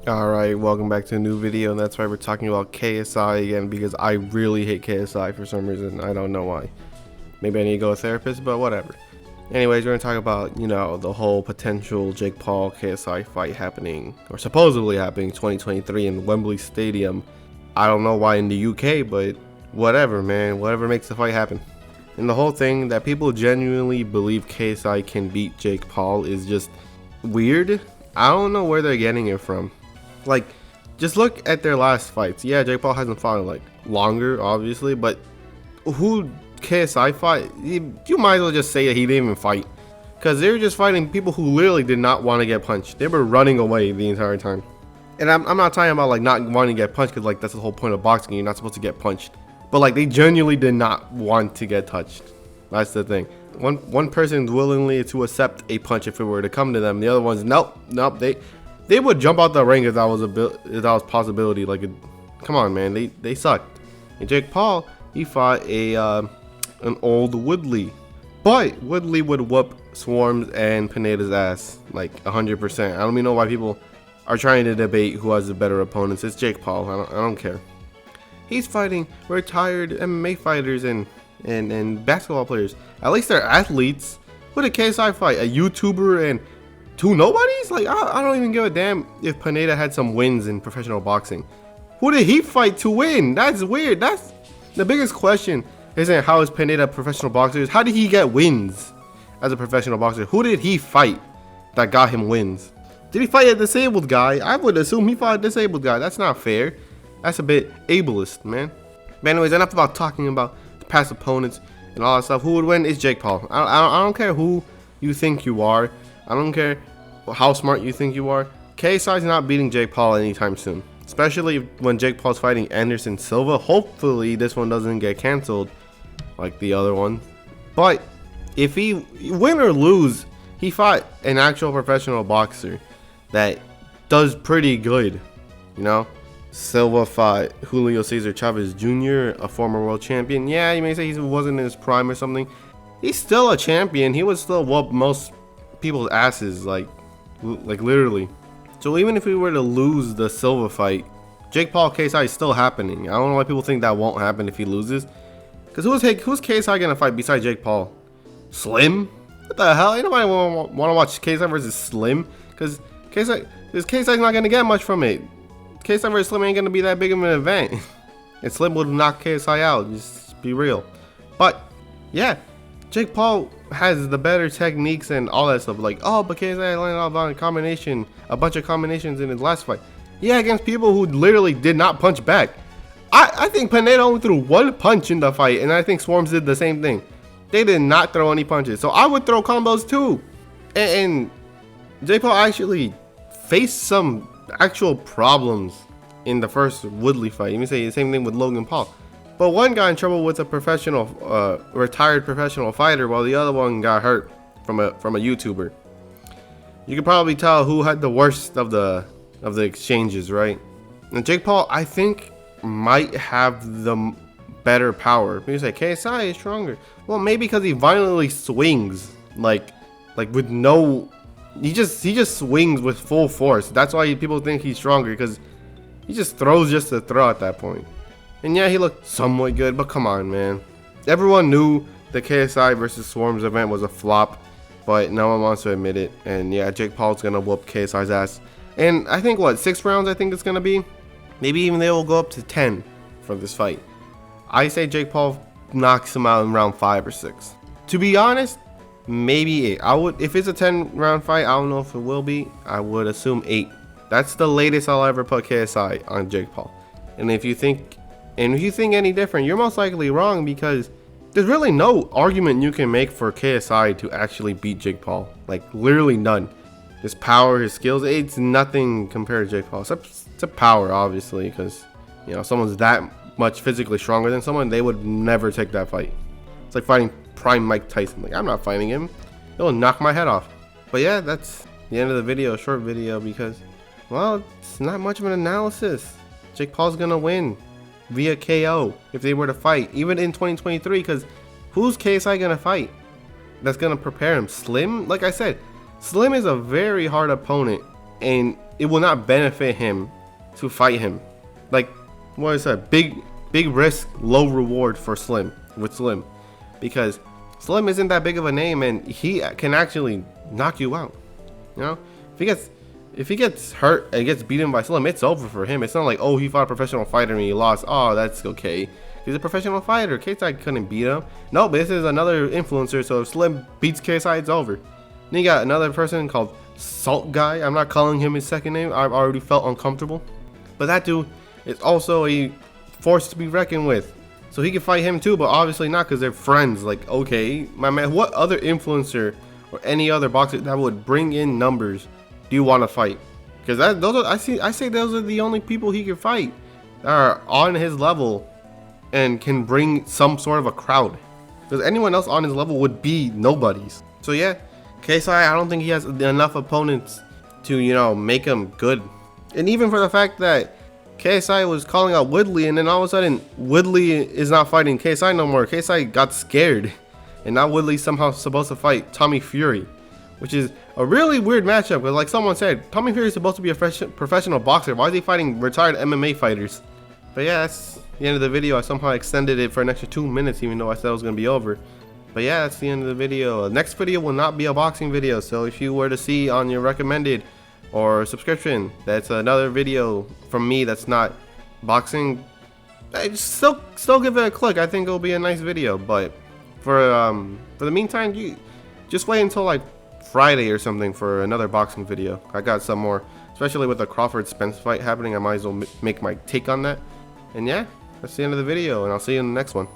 Alright, welcome back to a new video, and that's why we're talking about KSI again, because I really hate KSI for some reason. I don't know why. Maybe I need to go to a therapist, but whatever. Anyways, we're going to talk about, the whole potential Jake Paul KSI fight happening, or supposedly happening 2023 in Wembley Stadium. I don't know why in the UK, but whatever, man. Whatever makes the fight happen. And the whole thing that people genuinely believe KSI can beat Jake Paul is just weird. I don't know where they're getting it from. Like, just look at their last fights. Yeah, Jake Paul hasn't fought like longer, obviously, but who KSI fought? You might as well just say that he didn't even fight, because they were just fighting people who literally did not want to get punched. They were running away the entire time. And I'm not talking about like not wanting to get punched, because like that's the whole point of boxing. You're not supposed to get punched, but like they genuinely did not want to get touched. That's the thing. One person's willingly to accept a punch if it were to come to them. The other one's nope. They would jump out the ring if that was a possibility. Like, come on, man, they sucked. And Jake Paul, he fought an old Woodley, but Woodley would whoop Swarms and Pineda's ass like 100%. I don't even know why people are trying to debate who has the better opponents. It's Jake Paul. I don't care. He's fighting retired MMA fighters and basketball players. At least they're athletes. Who did KSI fight? A YouTuber and two nobodies? Like, I don't even give a damn if Pineda had some wins in professional boxing. Who did he fight to win? That's weird. That's the biggest question. Isn't how is Pineda a professional boxer? How did he get wins as a professional boxer? Who did he fight that got him wins? Did he fight a disabled guy? I would assume he fought a disabled guy. That's not fair. That's a bit ableist, man. But anyways, enough about talking about the past opponents and all that stuff. Who would win? It's Jake Paul. I don't care who you think you are. I don't care how smart you think you are. KSI's not beating Jake Paul anytime soon. Especially when Jake Paul's fighting Anderson Silva. Hopefully this one doesn't get canceled like the other one. But if he win or lose, he fought an actual professional boxer that does pretty good. Silva fought Julio Cesar Chavez Jr., a former world champion. Yeah, you may say he wasn't in his prime or something. He's still a champion. He would still whoop most people's asses, like literally. So even if we were to lose the Silva fight, Jake Paul KSI is still happening. I don't know why people think that won't happen if he loses. Because who's KSI gonna fight besides Jake Paul? Slim? What the hell? Ain't nobody want to watch KSI versus Slim? Because KSI's not gonna get much from it. KSI versus Slim ain't gonna be that big of an event. And Slim would knock KSI out. Just be real. But yeah, Jake Paul has the better techniques and all that stuff. Like, oh, but KSI landed off on a bunch of combinations in his last fight. Yeah, against people who literally did not punch back. I think Pineda only threw one punch in the fight, and I think Swarms did the same thing. They did not throw any punches. So I would throw combos too. And Jake Paul actually faced some actual problems in the first Woodley fight. You can say the same thing with Logan Paul. But one got in trouble with a retired professional fighter, while the other one got hurt from a YouTuber. You can probably tell who had the worst of the exchanges, right? And Jake Paul, I think, might have the better power. You say KSI is stronger. Well, maybe because he violently swings, like with no. He just swings with full force. That's why people think he's stronger, because he just throws just to throw at that point. And yeah, he looked somewhat good, but come on, man. Everyone knew the KSI versus Swarms event was a flop, but no one wants to admit it. And yeah, Jake Paul's gonna whoop KSI's ass. And I think 6 rounds I think it's gonna be. Maybe even they will go up to 10 for this fight. I say Jake Paul knocks him out in round 5 or 6. To be honest, maybe 8. If it's a 10-round fight, I don't know if it will be. I would assume 8. That's the latest I'll ever put KSI on Jake Paul. And if you think any different, you're most likely wrong, because there's really no argument you can make for KSI to actually beat Jake Paul. Like, literally none. His power, his skills, it's nothing compared to Jake Paul. Except power, obviously, because someone's that much physically stronger than someone, they would never take that fight. It's like fighting prime Mike Tyson. Like, I'm not fighting him. He'll knock my head off. But yeah, that's the end of the video, a short video, because, well, it's not much of an analysis. Jake Paul's gonna win via KO if they were to fight, even in 2023, because who's KSI gonna fight that's gonna prepare him? Slim? Like I said, Slim is a very hard opponent, and it will not benefit him to fight him. Like, what is that? Big risk, low reward for Slim, with Slim, because Slim isn't that big of a name, and he can actually knock you out. You know, if he gets hurt and gets beaten by Slim, it's over for him. It's not like, oh, he fought a professional fighter and he lost. Oh, that's okay. He's a professional fighter. KSI couldn't beat him. No, but this is another influencer, so if Slim beats KSI, it's over. Then you got another person called Salt Guy. I'm not calling him his second name. I've already felt uncomfortable. But that dude is also a force to be reckoned with. So he can fight him too, but obviously not, because they're friends. Like, okay, my man, what other influencer or any other boxer that would bring in numbers do you want to fight? Because I say those are the only people he can fight that are on his level and can bring some sort of a crowd. Because anyone else on his level would be nobodies. So yeah, KSI, I don't think he has enough opponents to, you know, make him good. And even for the fact that KSI was calling out Woodley, and then all of a sudden Woodley is not fighting KSI no more. KSI got scared, and now Woodley's somehow supposed to fight Tommy Fury, which is a really weird matchup. Because like someone said, Tommy Fury is supposed to be a professional boxer. Why is he fighting retired MMA fighters? But yeah, that's the end of the video. I somehow extended it for an extra 2 minutes, even though I said it was going to be over. But yeah, that's the end of the video. The next video will not be a boxing video, so if you were to see on your recommended or subscription that's another video from me that's not boxing, still give it a click. I think it'll be a nice video. But for the meantime, you just wait until like Friday or something for another boxing video. I got some more, especially with the Crawford Spence fight happening. I might as well make my take on that. And yeah, that's the end of the video, and I'll see you in the next one.